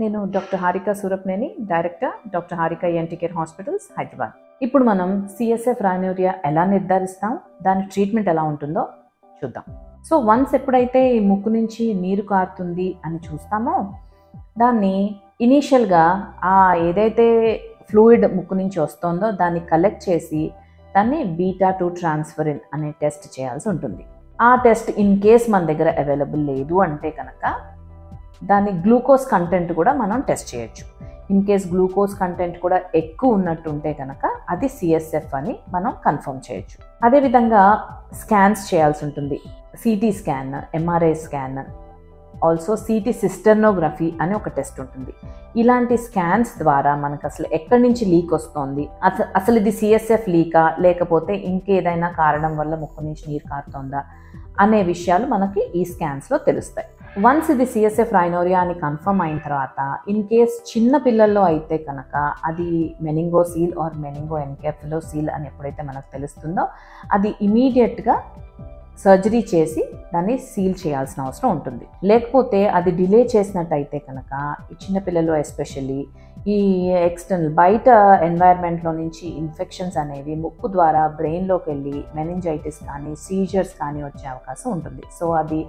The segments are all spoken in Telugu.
నేను doctor Harika Surapaneni, director doctor Harika ENT care hospitals, Hyderabad. ఇప్పుడు మనం CSF రైనోరియా ఎలా నిర్ధారిస్తాం, దాని ట్రీట్మెంట్ ఎలా ఉంటుందో చూద్దాం. సో వన్స్ ఎప్పుడైతే ఈ ముక్కు నుంచి నీరు కారుతుంది అని చూస్తామో, దాన్ని ఇనీషియల్గా ఏదైతే ఫ్లూయిడ్ ముక్కు నుంచి వస్తుందో దాన్ని కలెక్ట్ చేసి దాన్ని β2 ట్రాన్స్ఫరిన్ అనే టెస్ట్ చేయాల్సి ఉంటుంది. ఆ టెస్ట్ ఇన్ కేస్ మన దగ్గర అవైలబుల్ లేదు అంటే కనుక దాని గ్లూకోజ్ కంటెంట్ కూడా మనం టెస్ట్ చేయొచ్చు. ఇన్ కేస్ గ్లూకోజ్ కంటెంట్ కూడా ఎక్కువ ఉన్నట్టుంటే కనుక అది CSF అని మనం కన్ఫర్మ్ చేయొచ్చు. అదేవిధంగా స్కాన్స్ చేయాల్సి ఉంటుంది. CT scan, MRI scan, also CT సిస్టర్నోగ్రఫీ అని ఒక టెస్ట్ ఉంటుంది. ఇలాంటి స్కాన్స్ ద్వారా మనకు అసలు ఎక్కడి నుంచి లీక్ వస్తుంది, అసలు ఇది CSF లీకా లేకపోతే ఇంకేదైనా కారణం వల్ల ముక్కు నుంచి నీరు కారుతోందా అనే విషయాలు మనకి ఈ స్కాన్స్లో తెలుస్తాయి. వన్స్ ఇది CSF రైనోరియా అని కన్ఫర్మ్ అయిన తర్వాత ఇన్ కేస్ చిన్న పిల్లల్లో అయితే కనుక అది మెనింగోసీల్ ఆర్ మెనింగో ఎన్కెఫలోసీల్ అని ఎప్పుడైతే మనకు తెలుస్తుందో అది ఇమీడియట్గా సర్జరీ చేసి దాన్ని సీల్ చేయాల్సిన అవసరం ఉంటుంది. లేకపోతే అది డిలే చేసినట్టయితే కనుక ఈ చిన్నపిల్లలు ఎస్పెషల్లీ ఈ ఎక్స్టర్నల్ బయట ఎన్వైర్న్మెంట్లో నుంచి ఇన్ఫెక్షన్స్ అనేవి ముక్కు ద్వారా బ్రెయిన్లోకి వెళ్ళి మెనింజైటిస్ కానీ సీజర్స్ కానీ వచ్చే అవకాశం ఉంటుంది. సో అది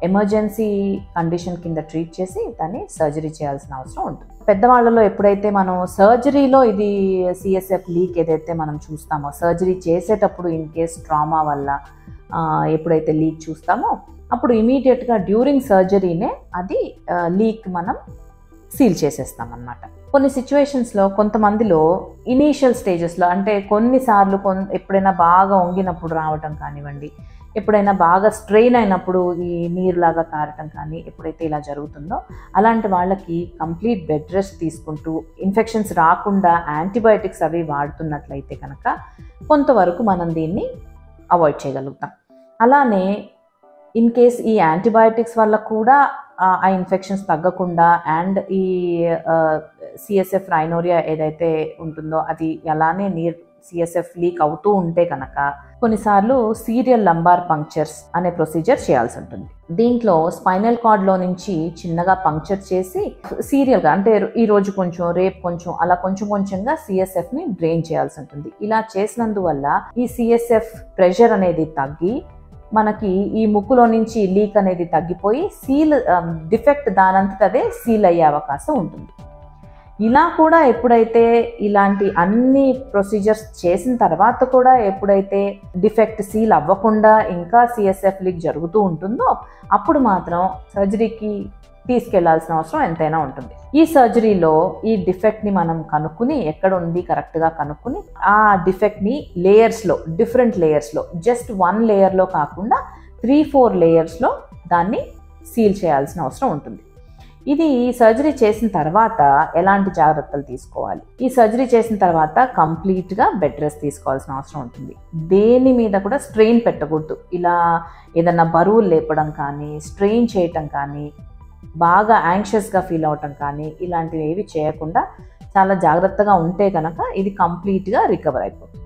ఎమర్జెన్సీ కండిషన్ కింద ట్రీట్ చేసి దాన్ని సర్జరీ చేయాల్సిన అవసరం ఉంటుంది. పెద్దవాళ్ళలో ఎప్పుడైతే మనం సర్జరీలో ఇది CSF లీక్ ఏదైతే మనం చూస్తామో, సర్జరీ చేసేటప్పుడు ఇన్ కేస్ ట్రామా వల్ల ఎప్పుడైతే లీక్ చూస్తామో అప్పుడు ఇమీడియట్గా డ్యూరింగ్ సర్జరీనే అది లీక్ మనం సీల్ చేసేస్తాం అన్నమాట. కొన్ని సిచ్యువేషన్స్లో కొంతమందిలో ఇనీషియల్ స్టేజెస్లో అంటే కొన్నిసార్లు ఎప్పుడైనా బాగా వంగినప్పుడు రావటం కానివ్వండి, ఎప్పుడైనా బాగా స్ట్రెయిన్ అయినప్పుడు ఈ నీరులాగా కారటం కానీ ఎప్పుడైతే ఇలా జరుగుతుందో అలాంటి వాళ్ళకి కంప్లీట్ బెడ్ రెస్ట్ తీసుకుంటూ ఇన్ఫెక్షన్స్ రాకుండా యాంటీబయాటిక్స్ అవి వాడుతున్నట్లయితే కనుక కొంతవరకు మనం దీన్ని అవాయిడ్ చేయగలుగుతాం. అలానే ఇన్ కేస్ ఈ యాంటీబయాటిక్స్ వల్ల కూడా ఆ ఇన్ఫెక్షన్స్ తగ్గకుండా అండ్ ఈ CSF రైనోరియా ఏదైతే ఉంటుందో అది అలానే CSF లీక్ అవుతూ ఉంటే కనుక కొన్నిసార్లు సీరియల్ లంబార్ పంక్చర్స్ అనే ప్రొసీజర్ చేయాల్సి ఉంటుంది. దీంట్లో స్పైనల్ కార్డ్లో నుంచి చిన్నగా పంక్చర్ చేసి సీరియల్గా అంటే ఈరోజు కొంచెం రేపు కొంచెం అలా కొంచెం కొంచెంగా CSFని డ్రైన్ చేయాల్సి ఉంటుంది. ఇలా చేసినందువల్ల ఈ CSF ప్రెషర్ అనేది తగ్గి మనకి ఈ ముక్కులో నుంచి లీక్ అనేది తగ్గిపోయి డిఫెక్ట్ దానంతటదే సీల్ అయ్యే అవకాశం ఉంటుంది. ఇలా కూడా ఎప్పుడైతే ఇలాంటి అన్ని ప్రొసీజర్స్ చేసిన తర్వాత కూడా ఎప్పుడైతే డిఫెక్ట్ సీల్ అవ్వకుండా ఇంకా CSF లీక్ జరుగుతూ ఉంటుందో అప్పుడు మాత్రం సర్జరీకి తీసుకెళ్లాల్సిన అవసరం ఎంతైనా ఉంటుంది. ఈ సర్జరీలో ఈ డిఫెక్ట్ని మనం కనుక్కుని ఎక్కడ ఉంది కరెక్ట్గా కనుక్కుని ఆ డిఫెక్ట్ని డిఫరెంట్ లేయర్స్లో జస్ట్ 1 లేయర్లో కాకుండా 3-4 లేయర్స్లో దాన్ని సీల్ చేయాల్సిన అవసరం ఉంటుంది. ఇది సర్జరీ చేసిన తర్వాత ఎలాంటి జాగ్రత్తలు తీసుకోవాలి? ఈ సర్జరీ చేసిన తర్వాత కంప్లీట్గా బెడ్ రెస్ట్ తీసుకోవాల్సిన అవసరం ఉంటుంది. దేని మీద కూడా స్ట్రెయిన్ పెట్టకూడదు. ఇలా ఏదన్నా బరువులు లేపడం కానీ, స్ట్రెయిన్ చేయటం కానీ, బాగా యాంగ్షియస్గా ఫీల్ అవటం కానీ ఇలాంటివి ఏవి చేయకుండా చాలా జాగ్రత్తగా ఉంటే కనుక ఇది కంప్లీట్గా రికవర్ అయిపోతుంది.